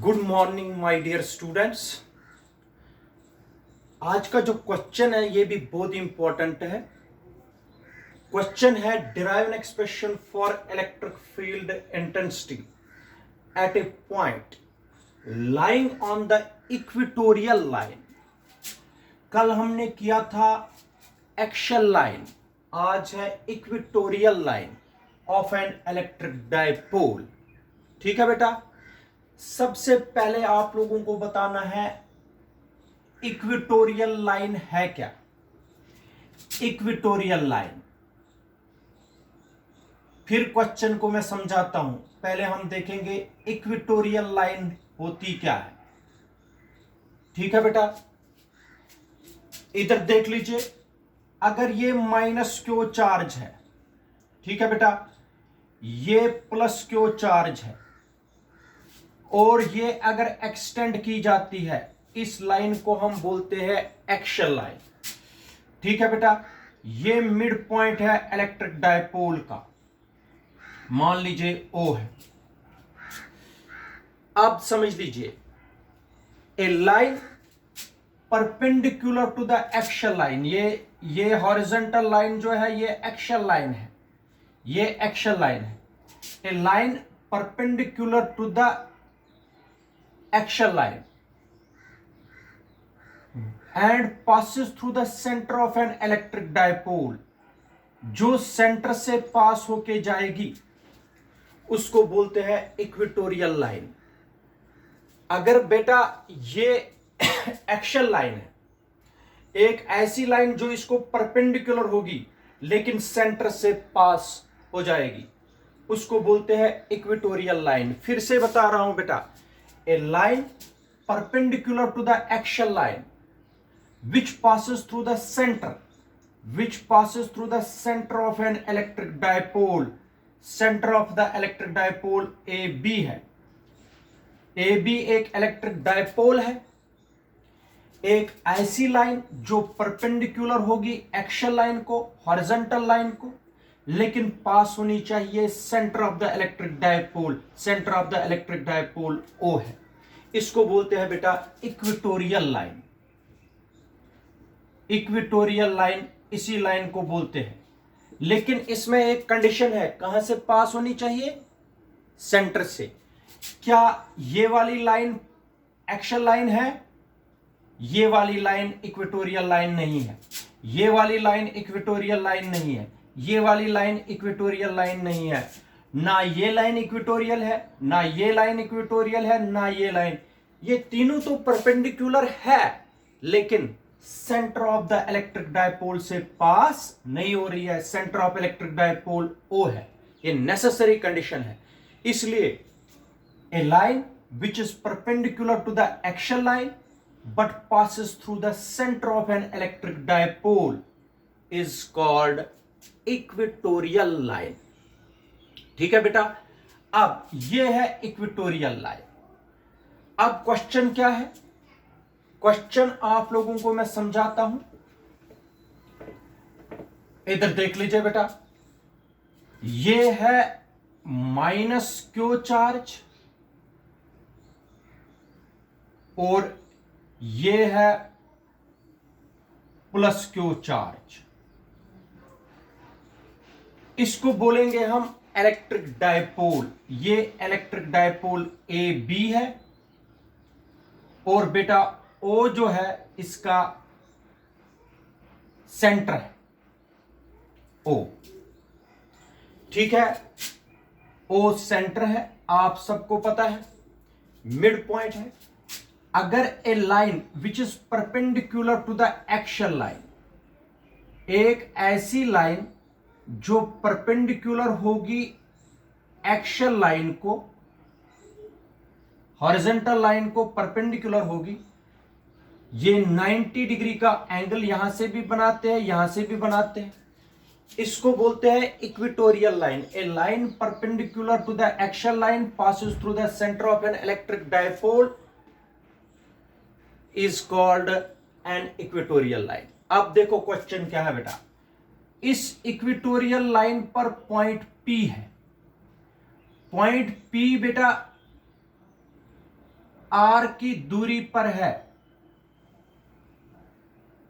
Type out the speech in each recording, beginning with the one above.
Good morning my dear students. आज का जो क्वेश्चन है ये भी बहुत इंपॉर्टेंट है। क्वेश्चन है derive an expression for electric field intensity eight A point lying on the equatorial line. कल हमने किया था एक्सियल लाइन, आज है equatorial line of an electric dipole. ठीक है बेटा, सबसे पहले आप लोगों को बताना है इक्वेटोरियल लाइन है क्या। इक्वेटोरियल लाइन, फिर क्वेश्चन को मैं समझाता हूं। पहले हम देखेंगे इक्वेटोरियल लाइन होती क्या है। ठीक है बेटा, इधर देख लीजिए, अगर ये माइनस क्यू चार्ज है, ठीक है बेटा, ये प्लस क्यू चार्ज है और ये अगर एक्सटेंड की जाती है, इस लाइन को हम बोलते हैं एक्सियल लाइन। ठीक है बेटा, ये मिड पॉइंट है इलेक्ट्रिक डायपोल का, मान लीजिए ओ है। अब समझ लीजिए, a line perpendicular to the axial line, ये हॉरिजॉन्टल लाइन जो है ये एक्सियल लाइन है, ये एक्सियल लाइन है। A line perpendicular to the axial line and passes through the center of an electric dipole, जो सेंटर से पास होके जाएगी उसको बोलते हैं इक्वेटोरियल लाइन। अगर बेटा ये एक्सियल लाइन है, एक ऐसी लाइन जो इसको परपेंडिकुलर होगी लेकिन सेंटर से पास हो जाएगी, उसको बोलते हैं इक्वेटोरियल लाइन। फिर से बता रहा हूं बेटा, a line perpendicular to the axial line which passes through the center of an electric dipole, center of the electric dipole AB है। AB एक इलेक्ट्रिक डायपोल है, एक ऐसी लाइन जो परपेंडिकुलर होगी एक्सियल लाइन को, हॉरिजॉन्टल लाइन को, लेकिन पास होनी चाहिए centre of the electric dipole. Centre of the electric dipole O है, इसको बोलते हैं बेटा इक्वेटोरियल लाइन। इक्वेटोरियल लाइन इसी लाइन को बोलते हैं, लेकिन इसमें एक कंडीशन है, कहां से पास होनी चाहिए? सेंटर से। क्या ये वाली लाइन एक्सियल लाइन है? ये वाली लाइन इक्वेटोरियल लाइन नहीं है, ये वाली लाइन इक्वेटोरियल लाइन नहीं है, ये वाली लाइन इक्वेटोरियल लाइन नहीं है, ना ये लाइन इक्वेटोरियल है, ना ये लाइन इक्वेटोरियल है, ना ये लाइन। ये तीनों तो परपेंडिकुलर है लेकिन centre of the electric dipole से पास नहीं हो रही है। Centre of electric dipole O है, ये नेसेसरी कंडीशन है। इसलिए a line which is perpendicular to the axial line but passes through the centre of an electric dipole is called equatorial line. ठीक है बेटा, अब ये है इक्वेटोरियल लाइन। अब क्वेश्चन क्या है? क्वेश्चन आप लोगों को मैं समझाता हूं, इधर देख लीजिए बेटा, ये है माइनस क्यू चार्ज और ये है प्लस क्यू चार्ज। इसको बोलेंगे हम इलेक्ट्रिक डायपोल। ये इलेक्ट्रिक डायपोल ए बी है और बेटा O जो है इसका सेंटर है O। ठीक है, O सेंटर है, आप सबको पता है, मिड पॉइंट है। अगर a line which is perpendicular to the axial line, एक ऐसी लाइन जो परपेंडिकुलर होगी एक्सियल लाइन को, हॉरिजॉन्टल लाइन को परपेंडिकुलर होगी, ये 90 डिग्री का एंगल यहां से भी बनाते हैं, यहां से भी बनाते हैं, इसको बोलते हैं equatorial line. A line perpendicular to the axial line passes through the centre of an electric dipole is called an equatorial line. अब देखो क्वेश्चन क्या है बेटा, इस इक्वेटोरियल लाइन पर पॉइंट P है। पॉइंट P बेटा आर की दूरी पर है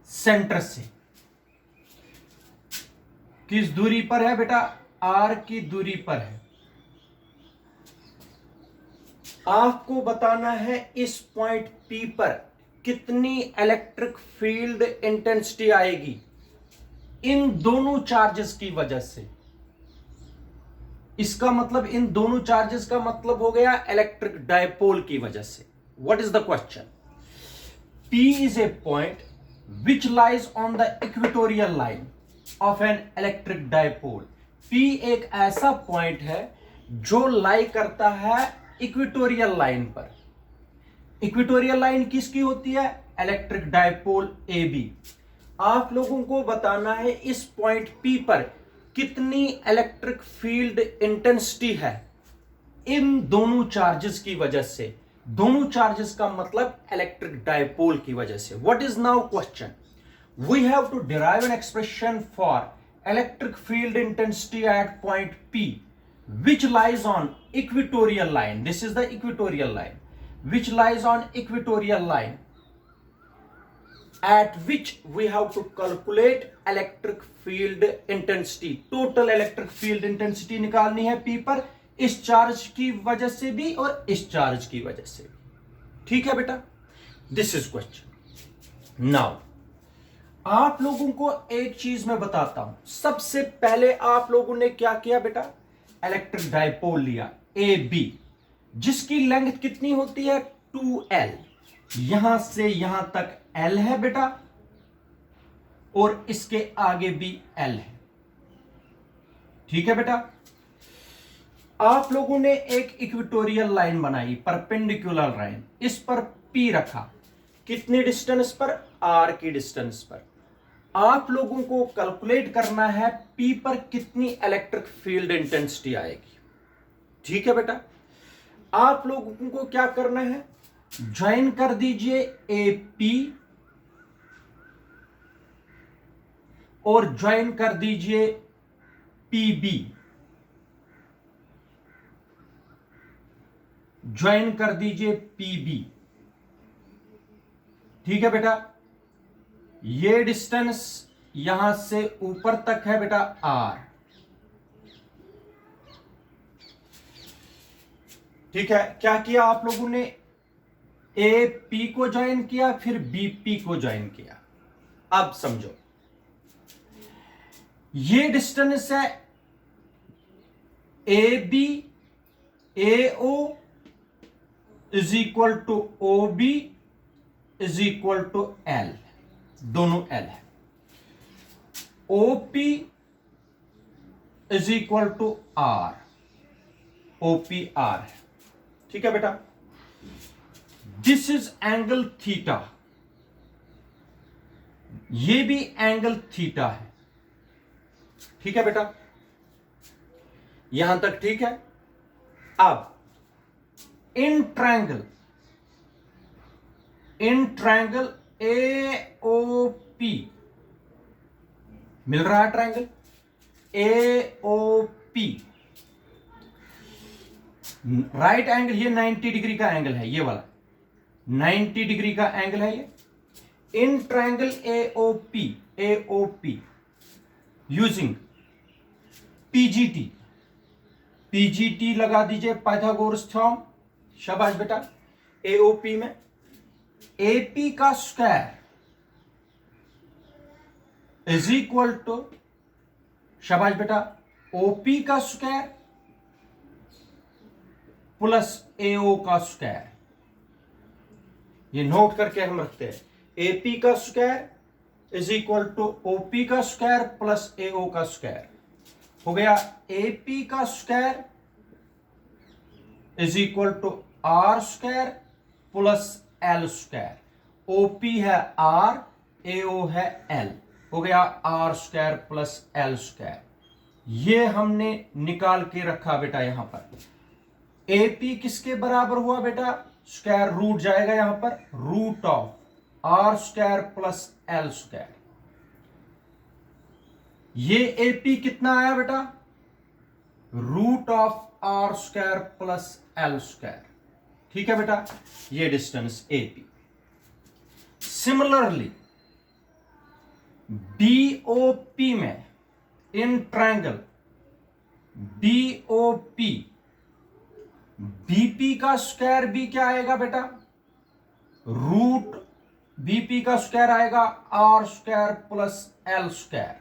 सेंटर से। किस दूरी पर है बेटा? आर की दूरी पर है। आपको बताना है इस पॉइंट पी पर कितनी इलेक्ट्रिक फील्ड इंटेंसिटी आएगी इन दोनों चार्जेस की वजह से। इसका मतलब इन दोनों चार्जेस का मतलब हो गया इलेक्ट्रिक डायपोल की वजह से। What is the question? P is a point which lies on the equatorial line of an electric dipole. P एक ऐसा पॉइंट है जो लाई करता है इक्वेटोरियल लाइन पर। इक्वेटोरियल लाइन किसकी होती है? Electric dipole A B. आप लोगों को बताना है इस पॉइंट P पर कितनी इलेक्ट्रिक फील्ड इंटेंसिटी है इन दोनों चार्जेस की वजह से। दोनों चार्जेस का मतलब इलेक्ट्रिक डायपोल की वजह से। What is now question? We have to derive an expression for electric field intensity at point P which lies on equatorial line. This is the equatorial line which lies on equatorial line at which we have to calculate electric field intensity. Total electric field intensity निकालनी है P पर, इस charge की वजह से भी और इस चार्ज की वजह से भी। ठीक है बेटा? This is question. नाउ आप लोगों को एक चीज मैं बताता हूं। सबसे पहले आप लोगों ने क्या किया बेटा? इलेक्ट्रिक डायपोल लिया ए बी, जिसकी लेंथ कितनी होती है? 2L। यहां से यहां तक L है बेटा, और इसके आगे भी L है। ठीक है बेटा? आप लोगों ने एक इक्वेटोरियल लाइन बनाई, परपेंडिकुलर लाइन, इस पर P रखा। कितनी डिस्टेंस पर? R की डिस्टेंस पर। आप लोगों को कैलकुलेट करना है P पर कितनी इलेक्ट्रिक फील्ड इंटेंसिटी आएगी। ठीक है बेटा? आप लोगों को क्या करना है? ज्वाइन कर दीजिए AP और ज्वाइन कर दीजिए PB। ज्वाइन कर दीजिए PB। ठीक है बेटा? ये डिस्टेंस यहां से ऊपर तक है बेटा R। ठीक है? क्या किया आप लोगों ने? AP को ज्वाइन किया, फिर BP को ज्वाइन किया। अब समझो, ये डिस्टेंस है AB AO is equal to OB is equal to L। दोनों L है। OP is equal to R। OP R है। ठीक है बेटा? This is angle theta. ये भी एंगल थीटा है। ठीक है बेटा? यहां तक ठीक है? अब इन ट्रायंगल AOP मिल रहा है। ट्रायंगल AOP राइट एंगल, ये 90 डिग्री का एंगल है, ये वाला 90 डिग्री का एंगल है ये। इन ट्रायंगल AOP यूजिंग PGT लगा दीजिए, पाइथागोरस थ्योरम। शाबाश बेटा। AOP में AP का स्क्वायर इज इक्वल टू, शाबाश बेटा, OP का स्क्वायर प्लस AO का स्क्वायर। ये नोट करके हम रखते हैं। AP का square is equal to OP का स्क्वायर प्लस AO का स्क्वायर। हो गया AP का square is equal to R square plus L square. OP है R, AO है L। हो गया R square plus L square. ये हमने निकाल के रखा बेटा। यहां पर AP किसके बराबर हुआ बेटा? स्क्वायर रूट जाएगा यहां पर, root of R square plus L square. ये AP कितना आया बेटा? Root of R square plus L square. ठीक है बेटा, ये डिस्टेंस AP। सिमिलरली BOP में, इन ट्रायंगल BOP, BP का स्क्वायर भी क्या आएगा बेटा, रूट BP का स्क्वायर आएगा R square plus L square,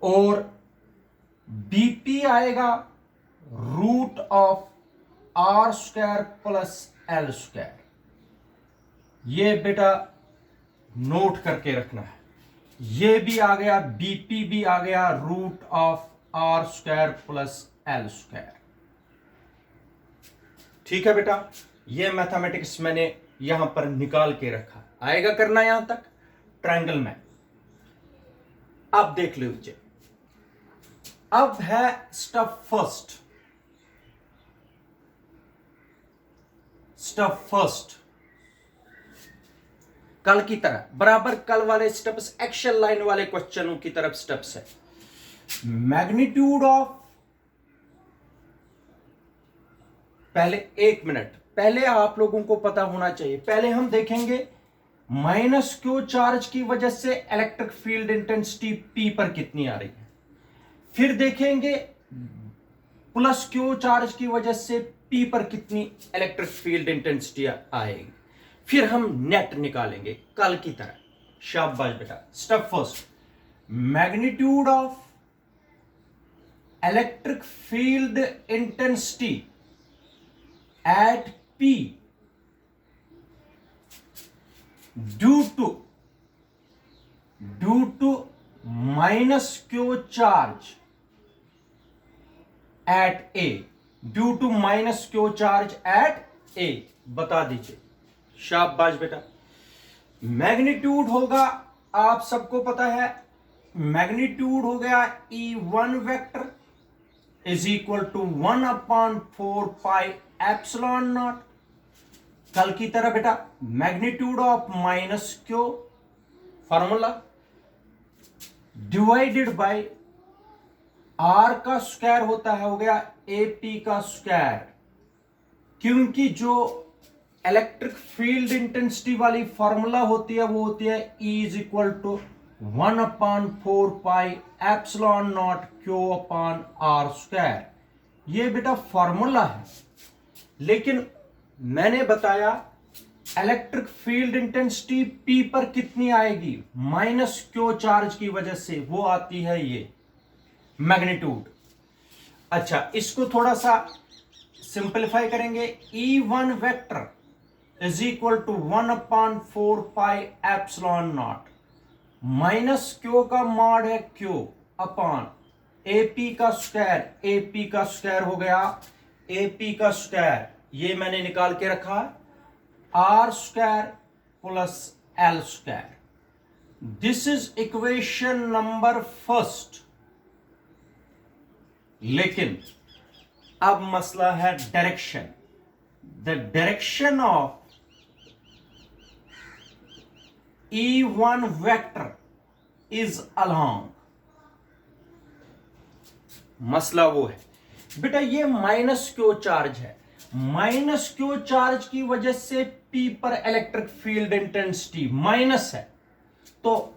और BP आएगा root of R square plus L square. ये बेटा नोट करके रखना है, ये भी आ गया, BP भी आ गया root of R square plus L square. ठीक है बेटा, ये मैथमेटिक्स मैंने यहां पर निकाल के रखा, आएगा करना यहां तक ट्रायंगल में। अब देख लीजिए, अब है स्टेप फर्स्ट। स्टेप फर्स्ट कल की तरह बराबर, कल वाले स्टेप्स एक्शन लाइन वाले क्वेश्चनों की तरफ स्टेप्स है। मैग्नीट्यूड ऑफ, पहले 1 मिनट पहले आप लोगों को पता होना चाहिए, पहले हम देखेंगे -q चार्ज की वजह से इलेक्ट्रिक फील्ड इंटेंसिटी P पर कितनी आ रही है, फिर देखेंगे +q चार्ज की वजह से P पर कितनी इलेक्ट्रिक फील्ड इंटेंसिटी आएगी, फिर हम नेट निकालेंगे कल की तरह। शाबाश बेटा। Step first, magnitude of electric field intensity at P due to -q charge at A, due to -q charge at A, बता दीजिए। शाबाश बेटा। मैग्नीट्यूड होगा, आप सबको पता है, मैग्नीट्यूड हो गया E1 vector is equal to 1/4 pi epsilon naught. कल की तरह बेटा, magnitude of -q formula divided by r का स्क्वायर होता है, हो गया AP का स्क्वायर, क्योंकि जो इलेक्ट्रिक फील्ड इंटेंसिटी वाली फॉर्मूला होती है वो होती है E is equal to 1/4 pi epsilon naught Q upon R square. ये बेटा फॉर्मूला है, लेकिन मैंने बताया इलेक्ट्रिक फील्ड इंटेंसिटी P पर कितनी आएगी, -q चार्ज की वजह से, वो आती है ये मैग्नीट्यूड। अच्छा, इसको थोड़ा सा सिंपलीफाई करेंगे। E1 vector is equal to 1/4 pi epsilon naught, -q का मॉड है q अपॉन AP का स्क्वायर, AP का स्क्वायर हो गया AP का स्क्वायर, ये मैंने निकाल के रखा, R square plus L square. This is equation number first. लेकिन अब मसला है direction. The direction of E1 vector is along, मसला वो है बेटा, ये -q चार्ज है, -q चार्ज की वजह से P पर इलेक्ट्रिक फील्ड इंटेंसिटी माइनस है, तो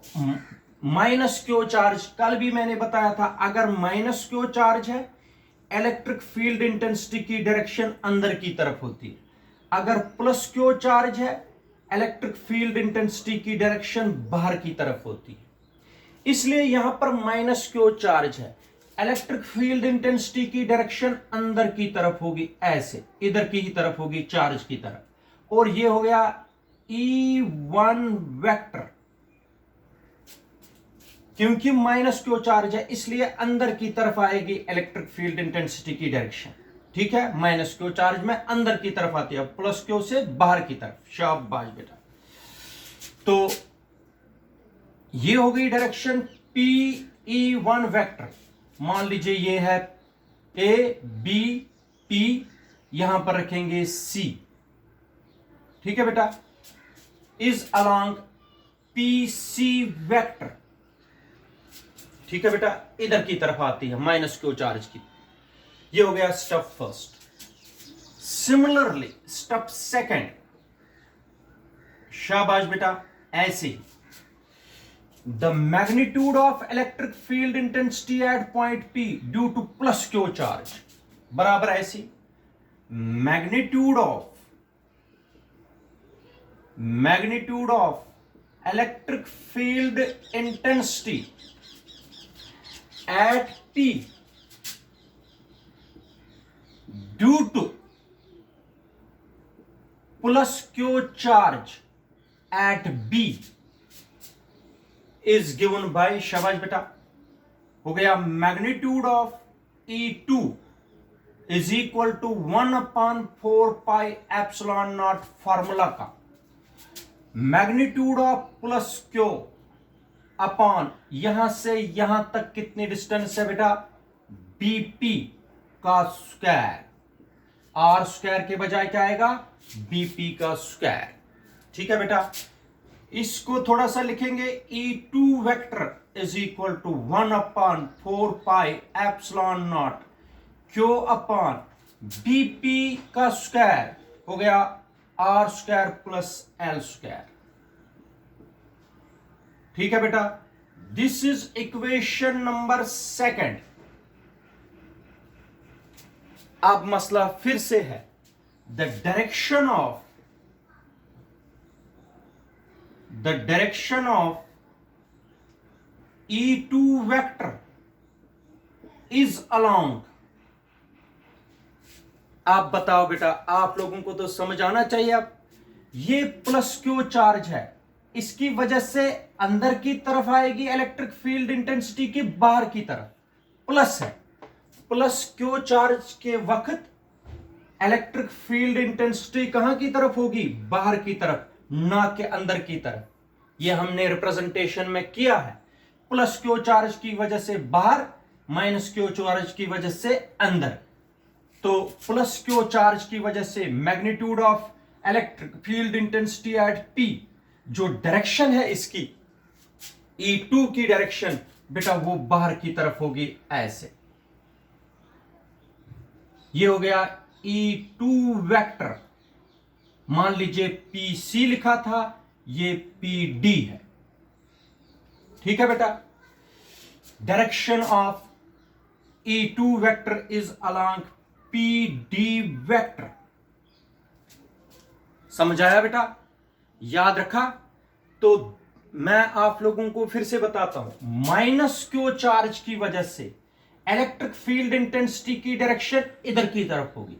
-q चार्ज, कल भी मैंने बताया था, अगर -q चार्ज है इलेक्ट्रिक फील्ड इंटेंसिटी की डायरेक्शन अंदर की तरफ होती है, अगर +q चार्ज है इलेक्ट्रिक फील्ड इंटेंसिटी की डायरेक्शन बाहर की तरफ होती है। इसलिए यहां पर -q चार्ज है, इलेक्ट्रिक फील्ड इंटेंसिटी की डायरेक्शन अंदर की तरफ होगी, ऐसे इधर की ही तरफ होगी, चार्ज की तरफ, और ये हो गया E1 वेक्टर। क्योंकि -q चार्ज है इसलिए अंदर की तरफ आएगी इलेक्ट्रिक फील्ड इंटेंसिटी की डायरेक्शन, ठीक है, -q चार्ज में अंदर की तरफ आती है, +q से बाहर की तरफ। शाबाश बेटा। तो ये हो गई डायरेक्शन PE1 वेक्टर। मान लीजिए ये है A B P, यहां पर रखेंगे C, ठीक है बेटा, इज अलोंग PC वेक्टर, ठीक है बेटा, इधर की तरफ आती है -q चार्ज की। ये हो गया step first. Similarly step second, शाबाश बेटा, ऐसे the magnitude of electric field intensity at point P due to plus q charge बराबर ऐसी magnitude of electric field intensity at P due to plus q charge at B is given by, शाबाश बेटा, हो गया magnitude of E2 is equal to 1/4πε0 formula का magnitude of plus q upon यहां से यहां तक कितनी डिस्टेंस है बेटा, BP का स्क्वायर, R स्क्वायर के बजाय क्या आएगा, BP का स्क्वायर। ठीक है बेटा, इसको थोड़ा सा लिखेंगे, E2 vector is equal to 1/4πε0 q upon BP का स्क्वायर हो गया R square plus L square. ठीक है बेटा, this is equation number second. अब मसला फिर से है, the direction of E2 vector is along. आप बताओ बेटा, आप लोगों को तो समझ आना चाहिए। अब ये प्लस क्यू चार्ज है, इसकी वजह से अंदर की तरफ आएगी इलेक्ट्रिक फील्ड इंटेंसिटी की, बाहर की तरफ प्लस है। प्लस क्यू चार्ज के वक्त इलेक्ट्रिक फील्ड इंटेंसिटी कहां की तरफ होगी, बाहर की तरफ, ना के अंदर की तरफ। यह हमने रिप्रेजेंटेशन में किया है, प्लस क्यू चार्ज की वजह से बाहर, माइनस क्यू चार्ज की वजह से अंदर। तो प्लस क्यू चार्ज की वजह से magnitude of electric field intensity at P, जो डायरेक्शन है इसकी E2 की डायरेक्शन बेटा, वो बाहर की तरफ होगी ऐसे। ये हो गया E2 वेक्टर, मान लीजिए PC लिखा था, ये PD है। ठीक है बेटा, direction of E2 vector is along PD vector. समझ आया बेटा, याद रखा? तो मैं आप लोगों को फिर से बताता हूं, माइनस क्यू चार्ज की वजह से इलेक्ट्रिक फील्ड इंटेंसिटी की डायरेक्शन इधर की तरफ होगी,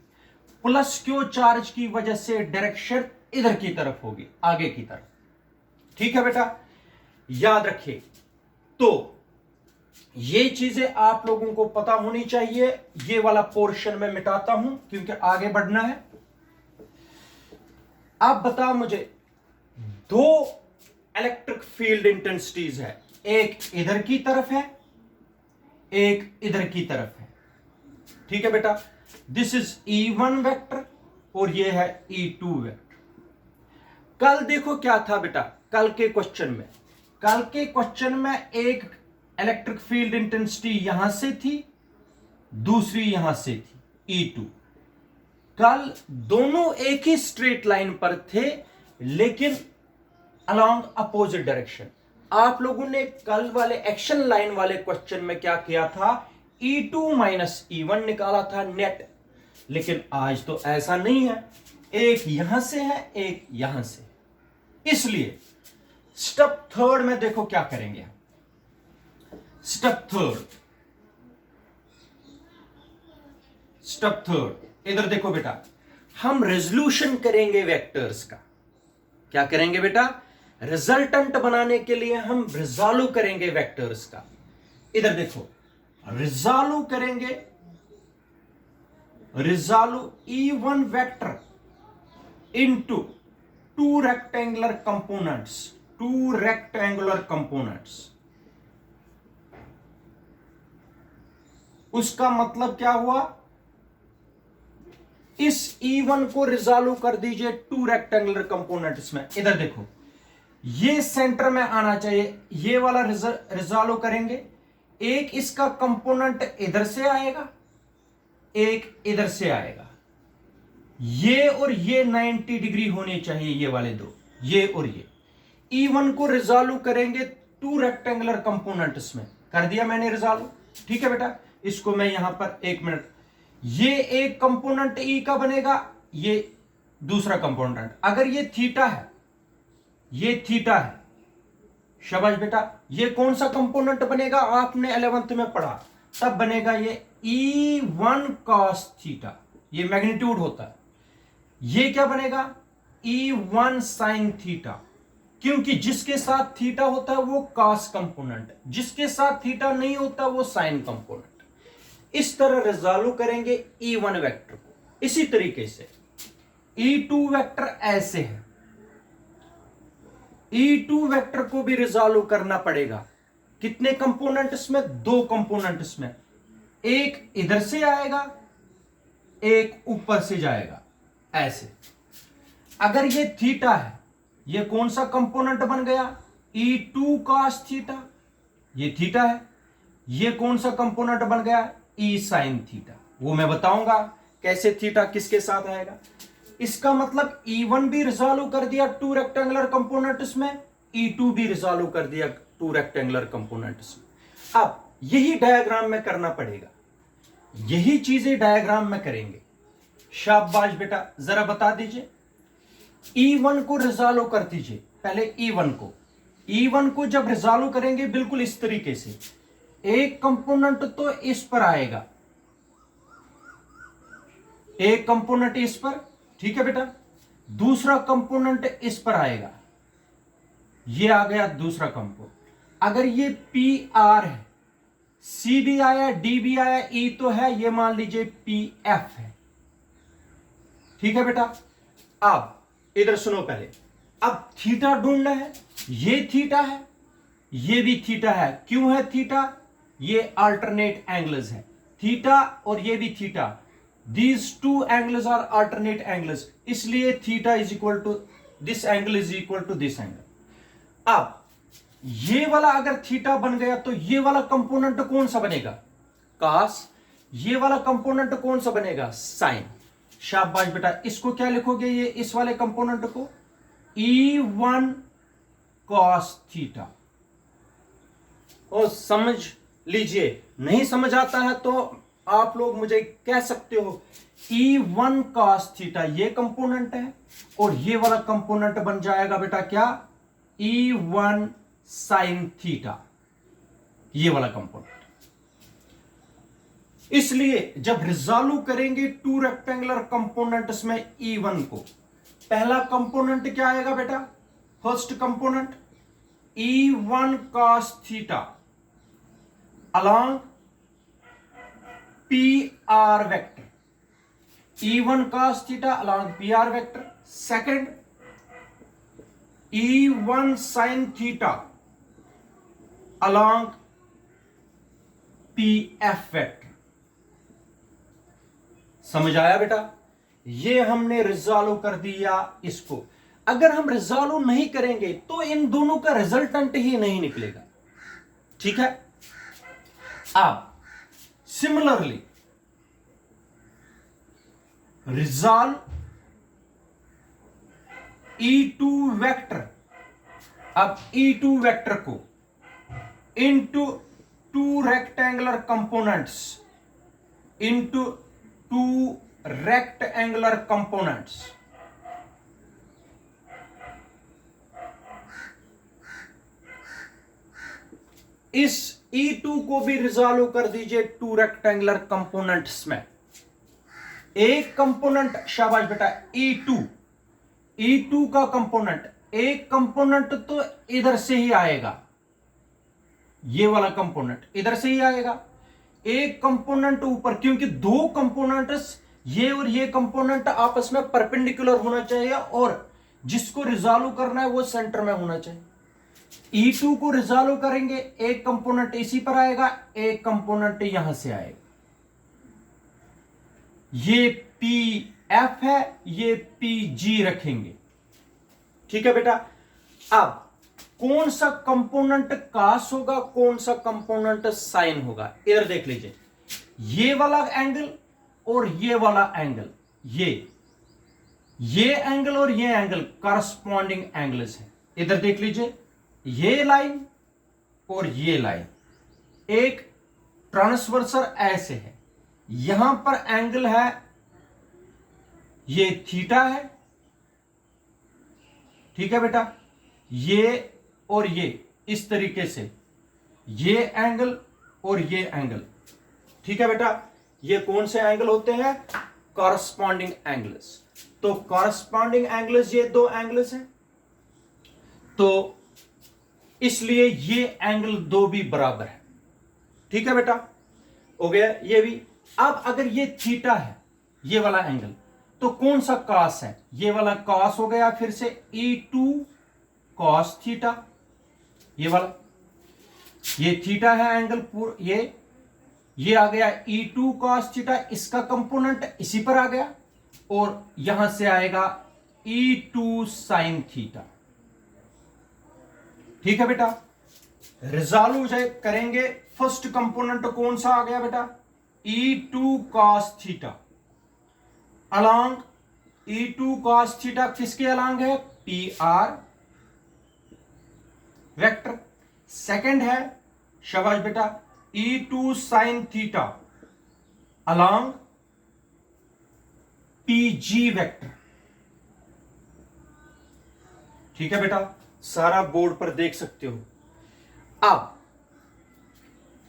प्लस क्यू चार्ज की वजह से डायरेक्शन इधर की तरफ होगी, आगे की तरफ। ठीक है बेटा, याद रखिए। तो ये चीजें आप लोगों को पता होनी चाहिए। ये वाला पोर्शन मैं मिटाता हूं क्योंकि आगे बढ़ना है। आप बताओ मुझे, दो इलेक्ट्रिक फील्ड इंटेंसिटीज है, एक इधर की तरफ है, एक इधर की तरफ है। ठीक है बेटा, दिस इज E1 वेक्टर और ये है E2 वेक्टर। कल देखो क्या था बेटा, कल के क्वेश्चन में एक इलेक्ट्रिक फील्ड इंटेंसिटी यहां से थी, दूसरी यहां से थी, E2। कल दोनों एक ही स्ट्रेट लाइन पर थे, लेकिन अलोंग अपोजिट डायरेक्शन। आप लोगों ने कल वाले एक्शन लाइन वाले क्वेश्चन में क्या किया था, E2 माइनस E1 निकाला था नेट। लेकिन आज तो ऐसा नहीं है, एक यहां से है, एक यहां से। इसलिए स्टेप थर्ड में देखो क्या करेंगे। स्टेप थर्ड इधर देखो बेटा, हम रेजोल्यूशन करेंगे वेक्टर्स का। क्या करेंगे बेटा, रिजल्टेंट बनाने के लिए हम रिजॉल्व करेंगे वेक्टर्स का। इधर देखो, रिजॉल्व करेंगे, resolve E1 vector into two rectangular components. उसका मतलब क्या हुआ, इस E1 को रिजॉल्व कर दीजिए टू रेक्टेंगुलर कंपोनेंट्स में। इधर देखो, ये सेंटर में आना चाहिए, ये वाला रिजॉल्व करेंगे। एक इसका कंपोनेंट इधर से आएगा, एक इधर से आएगा। ये और ये 90 डिग्री होने चाहिए, ये वाले दो, ये और ये। E1 को रिजॉल्व करेंगे टू रेक्टेंगुलर कंपोनेंट्स में, कर दिया मैंने रिजॉल्व। ठीक है बेटा, इसको मैं यहां पर 1 मिनट, ये एक कंपोनेंट E का बनेगा, ये दूसरा कंपोनेंट। अगर ये थीटा है, ये थीटा है, शाबाश बेटा, ये कौन सा कंपोनेंट बनेगा, आपने 11th में पढ़ा, तब बनेगा ये E1 cos थीटा, ये मैग्नीट्यूड होता है। ये क्या बनेगा, E1 sin थीटा, क्योंकि जिसके साथ थीटा होता है वो cos कंपोनेंट, जिसके साथ थीटा नहीं होता वो sin कंपोनेंट। इस तरह रिजॉल्व करेंगे E1 वेक्टर को। इसी तरीके से E2 वेक्टर ऐसे है, E2 वेक्टर को भी रिजॉल्व करना पड़ेगा। कितने कंपोनेंट्स में, 2 कंपोनेंट्स में, एक इधर से आएगा, एक ऊपर से जाएगा, ऐसे। अगर ये थीटा है, ये कौन सा कंपोनेंट बन गया, E2 cos थीटा, ये थीटा है। ये कौन सा कंपोनेंट बन गया, E sin थीटा। वो मैं बताऊंगा कैसे थीटा किसके साथ आएगा। इसका मतलब E1 भी रिजॉल्व कर दिया टू रेक्टेंगुलर कंपोनेंट्स में, E2 भी रिजॉल्व कर दिया टू रेक्टेंगुलर कंपोनेंट्स में। अब यही डायग्राम में करना पड़ेगा, यही चीजें डायग्राम में करेंगे। शाबाश बेटा, जरा बता दीजिए, E1 को रिजॉल्व कर दीजिए पहले। E1 को जब रिजॉल्व करेंगे बिल्कुल इस तरीके से, एक कंपोनेंट तो इस पर आएगा, एक कंपोनेंट इस पर, ठीक है बेटा, दूसरा कंपोनेंट इस पर आएगा, ये आ गया दूसरा कंपोनेंट। अगर ये पी आर है, सी भी आया, डी भी आया, ई तो है, ये मान लीजिए पी एफ है, ठीक है बेटा। अब इधर सुनो पहले, अब थीटा ढूंढना है, ये थीटा है, ये भी थीटा है। क्यों है थीटा, ये अल्टरनेट एंगल्स है, थीटा और ये भी theta, these two angles are alternate angles, इसलिए theta is equal to this angle is equal to this angle. अब ये वाला अगर थीटा बन गया तो ये वाला कंपोनेंट कौन सा बनेगा, कॉस, ये वाला कंपोनेंट कौन सा बनेगा, साइन। शाबाश बेटा, इसको क्या लिखोगे, ये इस वाले कंपोनेंट को E1 cos थीटा। और समझ लीजिए, नहीं समझ आता है तो आप लोग मुझे कह सकते हो, E1 cos थीटा ये कंपोनेंट है, और ये वाला कंपोनेंट बन जाएगा बेटा क्या, E1 sin थीटा, ये वाला कंपोनेंट। इसलिए जब रिजॉल्व करेंगे टू रेक्टेंगुलर कंपोनेंट्स में E1 को, पहला कंपोनेंट क्या आएगा बेटा, first component E1 cos theta along PR vector, E1 cos theta along PR vector. Second E1 sin theta along PF vector. समझ आया बेटा, ये हमने रिजॉल्व कर दिया इसको। अगर हम रिजॉल्व नहीं करेंगे तो इन दोनों का रिजल्टेंट ही नहीं निकलेगा, ठीक है। अब सिमिलरली रिजॉल्व E2 वेक्टर, अब E2 वेक्टर को into two rectangular components, into two rectangular components. इस E2 को भी रिजॉल्व कर दीजिए टू रेक्टेंगुलर कंपोनेंट्स में। एक कंपोनेंट, शाबाश बेटा, E2 का कंपोनेंट, एक कंपोनेंट तो इधर से ही आएगा, ये वाला कंपोनेंट इधर से ही आएगा, एक कंपोनेंट ऊपर, क्योंकि दो कंपोनेंट्स, ये और ये कंपोनेंट आपस में परपेंडिकुलर होना चाहिए, और जिसको रिजॉल्व करना है वो सेंटर में होना चाहिए। E2 को रिजॉल्व करेंगे, एक कंपोनेंट इसी पर आएगा, एक कंपोनेंट यहां से आएगा, ये PF है, ये PG रखेंगे, ठीक है बेटा। अब कौन सा कंपोनेंट कॉस होगा, कौन सा कंपोनेंट साइन होगा, इधर देख लीजिए, ये वाला एंगल और ये वाला एंगल, ये ये एंगल और ये एंगल कॉरस्पॉन्डिंग एंगल्स हैं। इधर देख लीजिए, ये लाइन और ये लाइन एक ट्रांसवर्सर ऐसे है, यहां पर एंगल है, ये थीटा है, ठीक है बेटा, ये और ये इस तरीके से, ये एंगल और ये एंगल, ठीक है बेटा, ये कौन से एंगल होते हैं? Corresponding angles. तो कॉरस्पॉन्डिंग एंगल्स ये दो एंगल्स हैं, तो इसलिए ये एंगल दो भी बराबर है, ठीक है बेटा, हो गया ये भी। अब अगर ये थीटा है, ये वाला एंगल, तो कौन सा कॉस है? ये वाला कॉस हो गया, फिर से E2 कॉस थीटा, ये वाला, ये थीटा है एंगल, ये आ गया E2 कॉस थीटा, इसका कंपोनेंट इसी पर आ गया, और यहां से आएगा E2 साइन थीटा, ठीक है बेटा। रिजॉल्व करेंगे, फर्स्ट कंपोनेंट कौन सा आ गया बेटा? E2 cos theta along, E2 cos theta किसके अलॉन्ग है? PR vector. सेकंड है, शाबाश बेटा, E2 sine theta along PG vector, ठीक है बेटा, सारा बोर्ड पर देख सकते हो। अब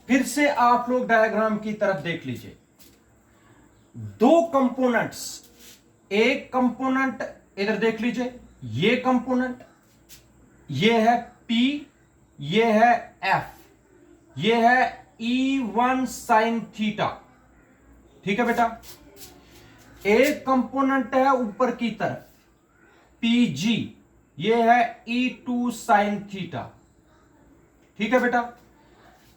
फिर से आप लोग डायग्राम की तरफ देख लीजिए, दो कंपोनेंट्स, एक कंपोनेंट इधर देख लीजिए, ये कंपोनेंट, ये है P, ये है F, ये है E1 साइन थीटा, ठीक है बेटा। एक कंपोनेंट है ऊपर की तरफ PG, ये है E2 साइन थीटा, ठीक है बेटा।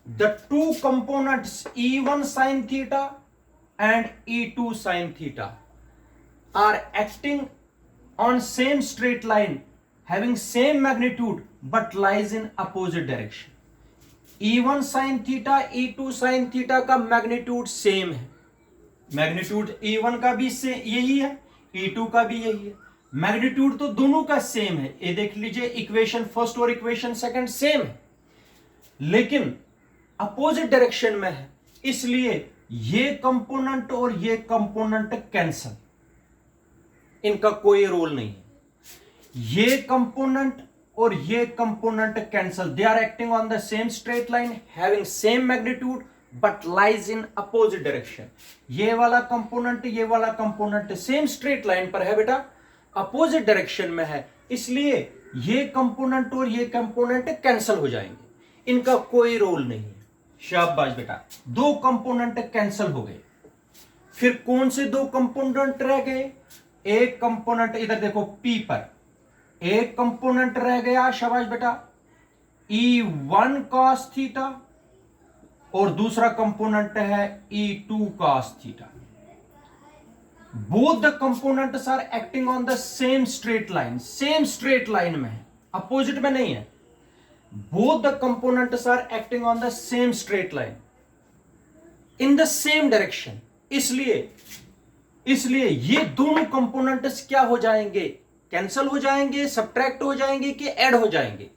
The two components E1 sine theta and E2 sine theta are acting on same straight line having same magnitude but lies in opposite direction. E1 sin theta, E2 sin theta का magnitude same है, magnitude E1 का भी से यही है, E2 का भी यही है, मैग्नीट्यूड तो दोनों का सेम है। ये देख लीजिए, इक्वेशन फर्स्ट और इक्वेशन सेकंड सेम है, लेकिन अपोजिट डायरेक्शन में है, इसलिए ये कंपोनेंट और ये कंपोनेंट कैंसल, इनका कोई रोल नहीं है। ये कंपोनेंट और ये component cancel, they are acting on the same straight line having same magnitude but lies in opposite direction. ये वाला कंपोनेंट सेम स्ट्रेट लाइन पर है बेटा, अपोजिट डायरेक्शन में है, इसलिए ये कंपोनेंट और ये कंपोनेंट कैंसल हो जाएंगे, इनका कोई रोल नहीं है। शाबाश बेटा, दो कंपोनेंट कैंसल हो गए। फिर कौन से दो कंपोनेंट रह गए? एक कंपोनेंट इधर देखो P पर, एक कंपोनेंट रह गया, शाबाश बेटा, E1 cos थीटा, और दूसरा कंपोनेंट है E2 cos theta. Both the components are acting on the same straight line, same straight line में है, अपोजिट में नहीं है। Both the components are acting on the same straight line in the same direction, इसलिए ये दोनों components क्या हो जाएंगे? कैंसल हो जाएंगे, सब्ट्रैक्ट हो जाएंगे कि ऐड हो जाएंगे?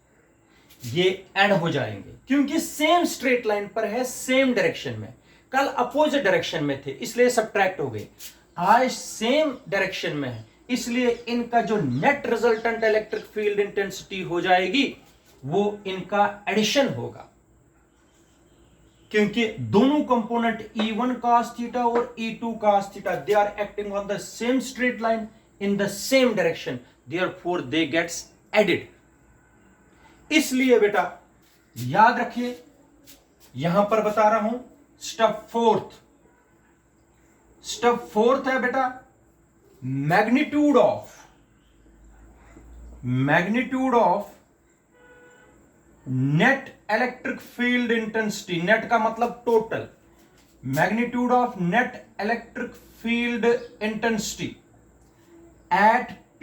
ये ऐड हो जाएंगे, क्योंकि सेम स्ट्रेट लाइन पर है, सेम डायरेक्शन में। कल अपोजिट डायरेक्शन में थे, इसलिए सब्ट्रैक्ट हो गए, आज सेम डायरेक्शन में है, इसलिए इनका जो net resultant electric field intensity हो जाएगी वो इनका एडिशन होगा, क्योंकि दोनों कंपोनेंट E1 cos थीटा और E2 cos theta, they are acting on the same straight line in the same direction, therefore they gets added. इसलिए बेटा याद रखिए, यहां पर बता रहा हूं, स्टेप फोर्थ है बेटा, magnitude of net electric field intensity, net का मतलब total, magnitude of net electric field intensity at P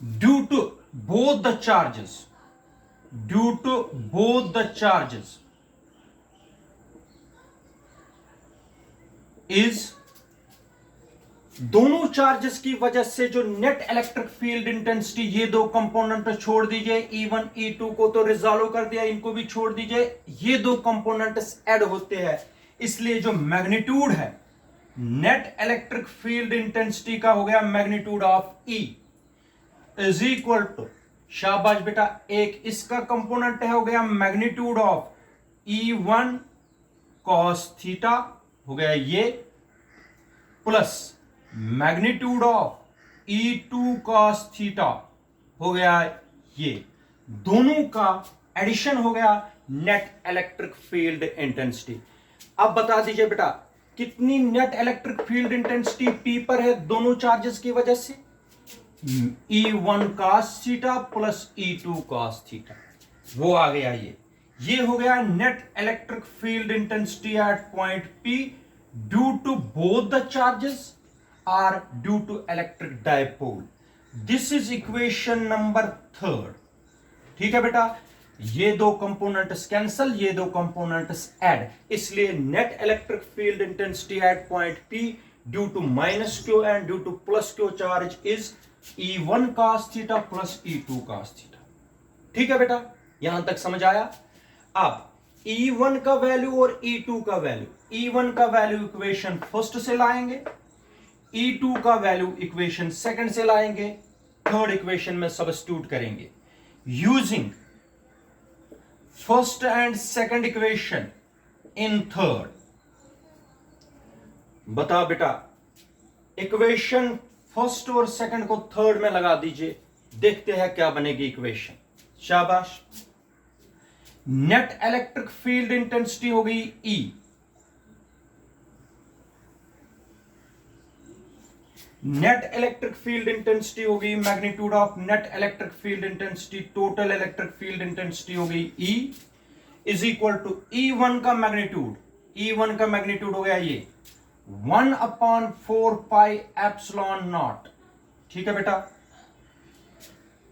due to both the charges is दोनों चार्जेस की वजह से जो नेट इलेक्ट्रिक फील्ड इंटेंसिटी, ये दो कंपोनेंट छोड़ दीजिए, E1 E2 को तो रिजॉल्व कर दिया, इनको भी छोड़ दीजिए, ये दो कंपोनेंट्स ऐड होते हैं, इसलिए जो मैग्नीट्यूड है नेट इलेक्ट्रिक फील्ड इंटेंसिटी का हो गया magnitude of E is equal to, शाबाश बेटा, एक इसका कंपोनेंट है हो गया magnitude of E1 cos theta हो गया ये, plus magnitude of E2 cos theta हो गया ये, दोनों का एडिशन हो गया नेट इलेक्ट्रिक फील्ड इंटेंसिटी। अब बता दीजिए बेटा कितनी net electric field intensity P पर है दोनों चार्जेस की वजह से, E1 cos theta plus E2 cos theta, वो आ गया ये हो गया net electric field intensity at point P due to both the charges are due to electric dipole. This is equation number 3। ठीक है बेटा, ये दो कंपोनेंट्स कैंसल, ये दो कंपोनेंट्स ऐड, इसलिए net electric field intensity at point P due to minus q and due to plus q charge is E1 cos theta plus E2 cos theta. ठीक है बेटा, यहां तक समझ आया। अब E1 का वैल्यू और E2 का वैल्यू, E1 का वैल्यू इक्वेशन फर्स्ट से लाएंगे, E2 का वैल्यू इक्वेशन सेकंड से लाएंगे, थर्ड इक्वेशन में सब्स्टिट्यूट करेंगे using first and second equation in third. बता बेटा, इक्वेशन फर्स्ट और सेकंड को थर्ड में लगा दीजिए, देखते हैं क्या बनेगी इक्वेशन। शाबाश, नेट इलेक्ट्रिक फील्ड इंटेंसिटी हो गई E, net electric field intensity हो गई magnitude of net electric field intensity, total electric field intensity हो गई E is equal to E1 का मैग्नीट्यूड, E1 का मैग्नीट्यूड हो गया ये 1/4 पाई एप्सिलॉन नॉट। ठीक है बेटा,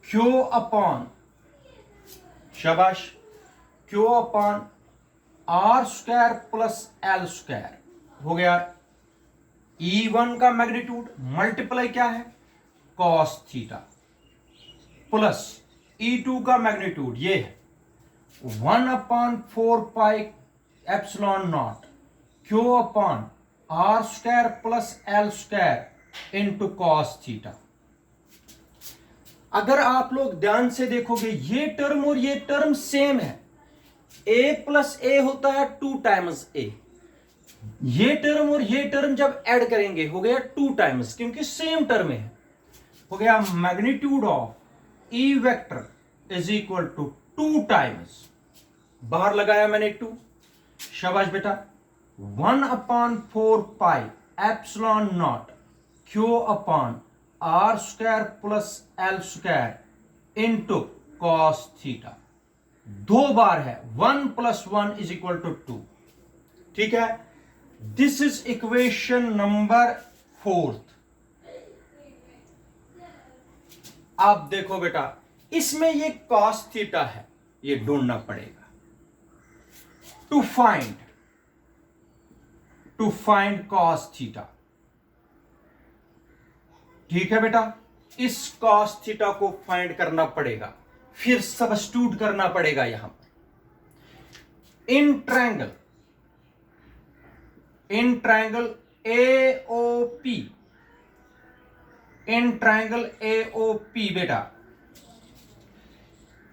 Q अपॉन, शाबाश, Q upon R square plus L square हो गया E1 का मैग्नीट्यूड मल्टीप्लाई क्या है cos थीटा, प्लस E2 का मैग्नीट्यूड ये है 1/4 pi epsilon naught Q upon R square plus L square into cos theta. अगर आप लोग ध्यान से देखोगे ये टर्म और ये टर्म सेम है, a प्लस a होता है 2 टाइम्स a, ये टर्म और ये टर्म जब ऐड करेंगे हो गया 2 टाइम्स, क्योंकि सेम टर्म है, हो गया magnitude of E vector is equal to 2 times, बाहर लगाया मैंने 2, शाबाश बेटा, 1/4 pi epsilon naught Q upon R square plus L square into cos theta, 2 बार है, 1 प्लस 1 इज इक्वल टू 2। ठीक है, दिस इज इक्वेशन नंबर 4। आप देखो बेटा, इसमें ये cos थीटा है, ये ढूंढना पड़ेगा टू फाइंड cos थीटा। ठीक है बेटा, इस cos थीटा को फाइंड करना पड़ेगा, फिर सब्स्टिट्यूट करना पड़ेगा यहां पर। In triangle AOP, in triangle AOP बेटा,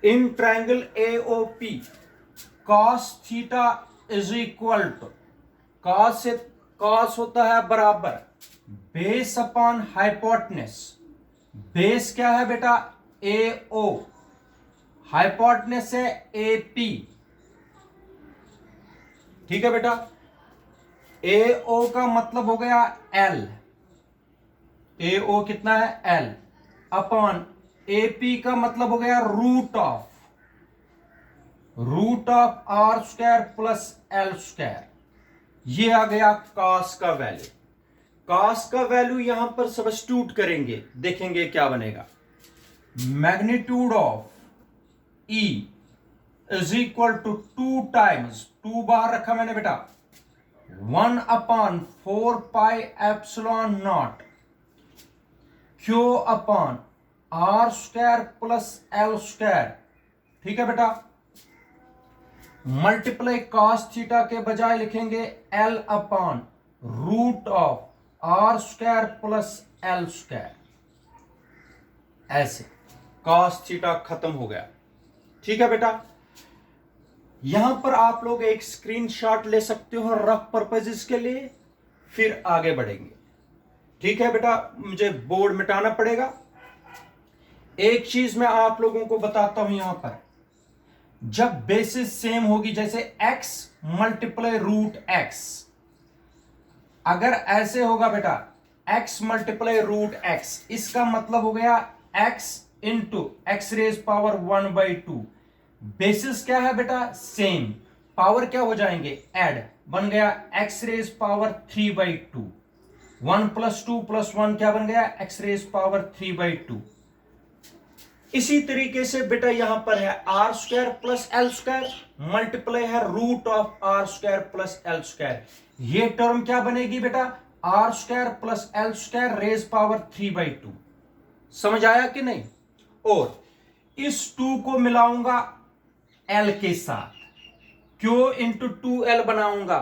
in triangle AOP cos theta is equal to, cos होता है बराबर बेस अपॉन हाइपोटेनस, बेस क्या है बेटा AO, हाइपोटेनस है AP। ठीक है बेटा, AO का मतलब हो गया L, AO कितना है L, अपॉन AP का मतलब हो गया root of R square plus L square, ये आ गया cos का वैल्यू। cos का वैल्यू यहां पर सब्स्टिट्यूट करेंगे, देखेंगे क्या बनेगा, magnitude of E is equal to 2 times, 2 बाहर रखा मैंने बेटा, 1/4 pi epsilon naught Q upon R square plus L square, ठीक है बेटा, मल्टीप्लाई कॉस थीटा के बजाय लिखेंगे L upon root of R square plus L square, ऐसे कॉस थीटा खत्म हो गया। ठीक है बेटा, यहां पर आप लोग एक स्क्रीनशॉट ले सकते हो रफ पर्पसेस के लिए, फिर आगे बढ़ेंगे। ठीक है बेटा, मुझे बोर्ड मिटाना पड़ेगा। एक चीज मैं आप लोगों को बताता हूं, यहां पर जब बेसिस सेम होगी, जैसे x मल्टीप्लाई रूट x, अगर ऐसे होगा बेटा x मल्टीप्लाई रूट x, इसका मतलब हो गया x into x raise power 1/2। Basis क्या है बेटा, सेम, पावर क्या हो जाएंगे, ऐड, बन गया एक्स रेज पावर 3/2। 1 + 2 + 1 क्या बन गया, एक्स रेज पावर 3/2। इसी तरीके से बेटा यहां पर है R square plus L square, multiply है root of R square plus L square. ये टर्म क्या बनेगी बेटा, R square plus L square raise power 3/2। समझ आया कि नहीं। और इस 2 को मिलाऊंगा एल के साथ, क्यू इंटू 2L बनाऊंगा।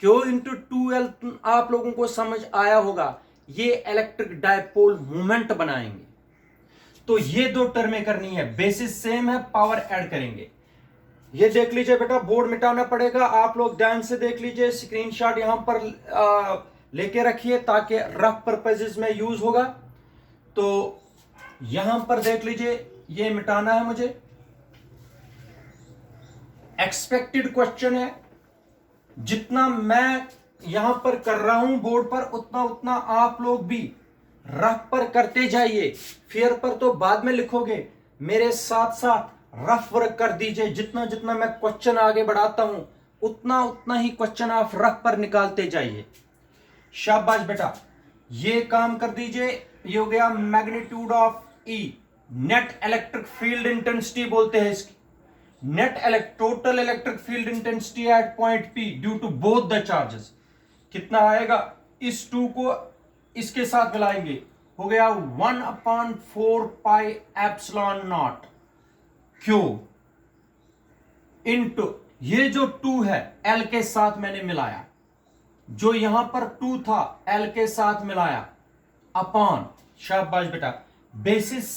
क्यू इंटू 2L आप लोगों को समझ आया होगा, ये इलेक्ट्रिक डायपोल मोमेंट बनाएंगे। तो ये दो टर्में करनी है, बेसिस सेम है, पावर ऐड करेंगे। ये देख लीजिए बेटा, बोर्ड मिटाना पड़ेगा, आप लोग ध्यान से देख लीजिए, स्क्रीनशॉट यहां पर लेके रखिए ताकि रफ पर्पसेस में यूज होगा। तो यहां पर देख लीजिए, ये मिटाना है मुझे, एक्सपेक्टेड क्वेश्चन है। जितना मैं यहां पर कर रहा हूं बोर्ड पर, उतना उतना आप लोग भी रफ पर करते जाइए। फेयर पर तो बाद में लिखोगे, मेरे साथ साथ रफ वर्क कर दीजिए। जितना जितना मैं क्वेश्चन आगे बढ़ाता हूं, उतना उतना ही क्वेश्चन आप रफ पर निकालते जाइए। शाबाश बेटा, ये काम कर दीजिए। ये हो गया magnitude of E, net electric field intensity बोलते हैं इसकी। Net total electric field intensity at point P due to both the charges कितना आएगा, इस 2 को इसके साथ मिलाएंगे, हो गया 1/4 pi epsilon not Q into, ये जो 2 है एल के साथ मैंने मिलाया, जो यहां पर 2 था एल के साथ मिलाया, अपॉन, शाबाश बेटा, बेसिस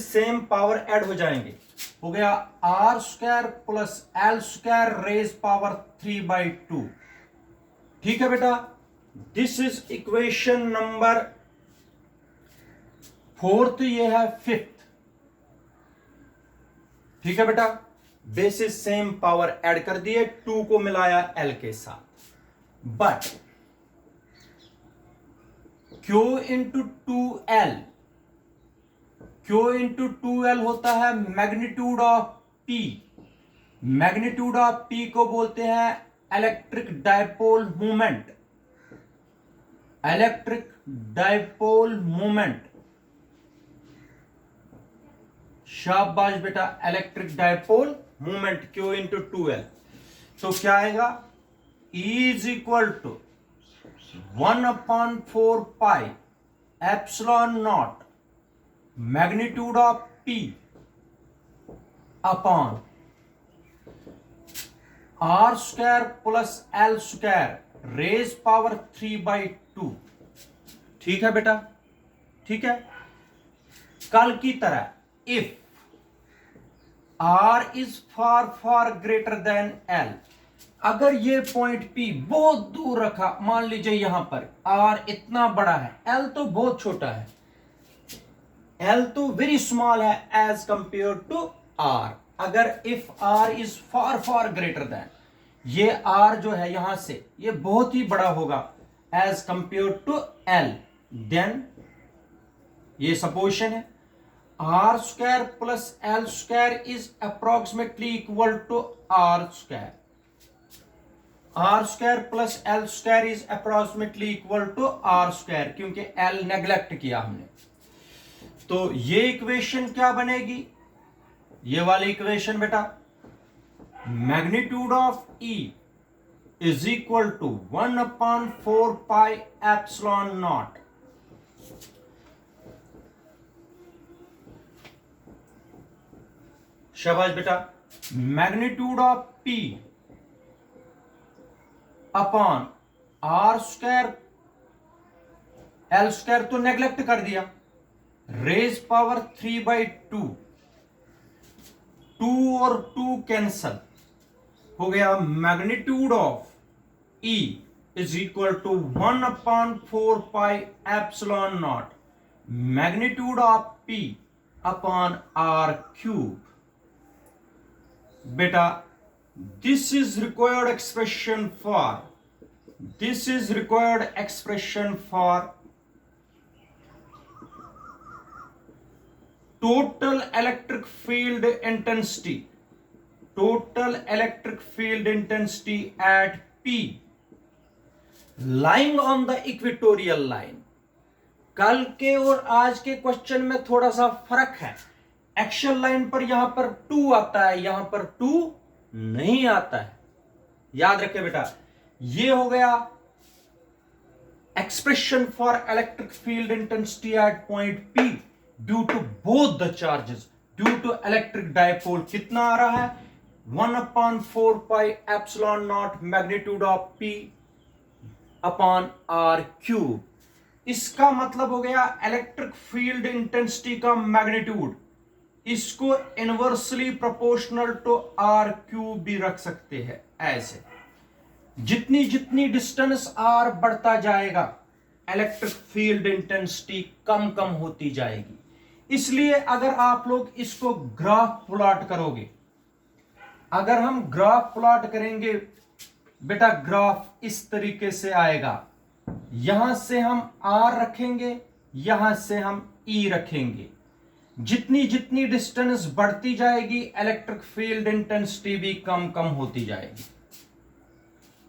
सेम, पावर ऐड हो जाएंगे, हो गया R square plus L square raise power 3/2। ठीक है बेटा, दिस इज इक्वेशन नंबर 4, ये है 5th। ठीक है बेटा, बेसिस सेम, पावर ऐड कर दिए, 2 को मिलाया एल के साथ, but Q into 2L, Q into 2L होता है magnitude of P। Magnitude of P को बोलते हैं electric dipole movement. Electric dipole movement, शाबाश बेटा, electric dipole movement Q into 2L। तो क्या आएगा, E is equal to 1/4 pi epsilon naught magnitude of P upon R square plus L square raise power 3/2। ठीक है बेटा, ठीक है। कल की तरह if R is far greater than L, अगर ये पॉइंट P बहुत दूर रखा, मान लीजिए यहां पर R इतना बड़ा है, L तो बहुत छोटा है, L तो वेरी स्मॉल है एज कंपेयर टू R। अगर if R is far greater than, ये R जो है यहां से ये बहुत ही बड़ा होगा as compare to L, then ये सपोजिशन है R square plus L square is approximately equal to R square. R square plus L square is approximately equal to R square, क्योंकि L नेग्लेक्ट किया हमने। तो ये इक्वेशन क्या बनेगी, ये वाली इक्वेशन बेटा, magnitude of E is equal to 1/4 pi epsilon naught शाबाश बेटा। Magnitude of P upon R square, L square तो नेग्लेक्ट कर दिया, रेज पावर 3/2, 2 और 2 कैंसल हो गया। Magnitude of E is equal to 1/4 pi epsilon naught magnitude of P upon R cube. बेटा this is required expression for total electric field intensity at P lying on the equatorial line। कल के और आज के question में थोड़ा सा फर्क है। एक्शन लाइन पर यहां पर 2 आता है, यहां पर 2 नहीं आता है, याद रखे बेटा। ये हो गया expression for electric field intensity at point P due to both the charges, due to electric dipole. कितना आ रहा है? 1/4 pi epsilon naught magnitude of P upon R cube. इसका मतलब हो गया इलेक्ट्रिक फील्ड इंटेंसिटी का मैग्नीट्यूड, इसको inversely proportional to R cube भी रख सकते हैं। ऐसे जितनी जितनी डिस्टेंस आर बढ़ता जाएगा इलेक्ट्रिक फील्ड इंटेंसिटी कम कम होती जाएगी। इसलिए अगर आप लोग इसको ग्राफ प्लॉट करोगे, अगर हम ग्राफ प्लॉट करेंगे बेटा, ग्राफ इस तरीके से आएगा। यहां से हम आर रखेंगे, यहां से हम ई रखेंगे। जितनी जितनी डिस्टेंस बढ़ती जाएगी इलेक्ट्रिक फील्ड इंटेंसिटी भी कम कम होती जाएगी।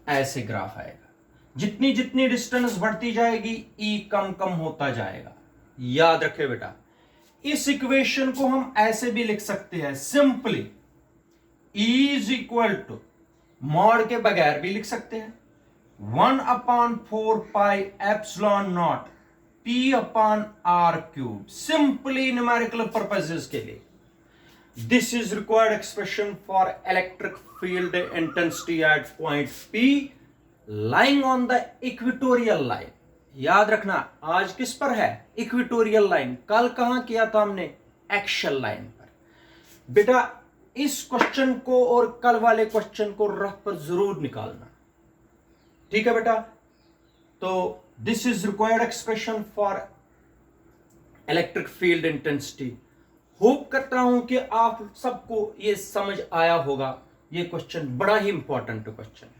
ऐसे ग्राफ आएगा। जितनी जितनी डिस्टेंस बढ़ती जाएगी ई कम कम होता जाएगा। याद रखे बेटा। इस इक्वेशन को हम ऐसे भी लिख सकते हैं simply, E is equal to, mod के बगैर भी लिख सकते हैं, 1/4 pi epsilon naught P upon R cube, simply numerical purposes के लिए। This is required expression for electric field intensity at point P lying on the equatorial line. याद रखना आज किस पर है? Equatorial line. कल कहां किया था हमने? एक्शन लाइन पर। बेटा इस क्वेश्चन को और कल वाले क्वेश्चन को रफ पर जरूर निकालना, ठीक है बेटा। तो this is required expression for electric field intensity. Hope करता हूं कि आप सबको ये समझ आया होगा। ये क्वेश्चन बड़ा ही इंपॉर्टेंट क्वेश्चन है।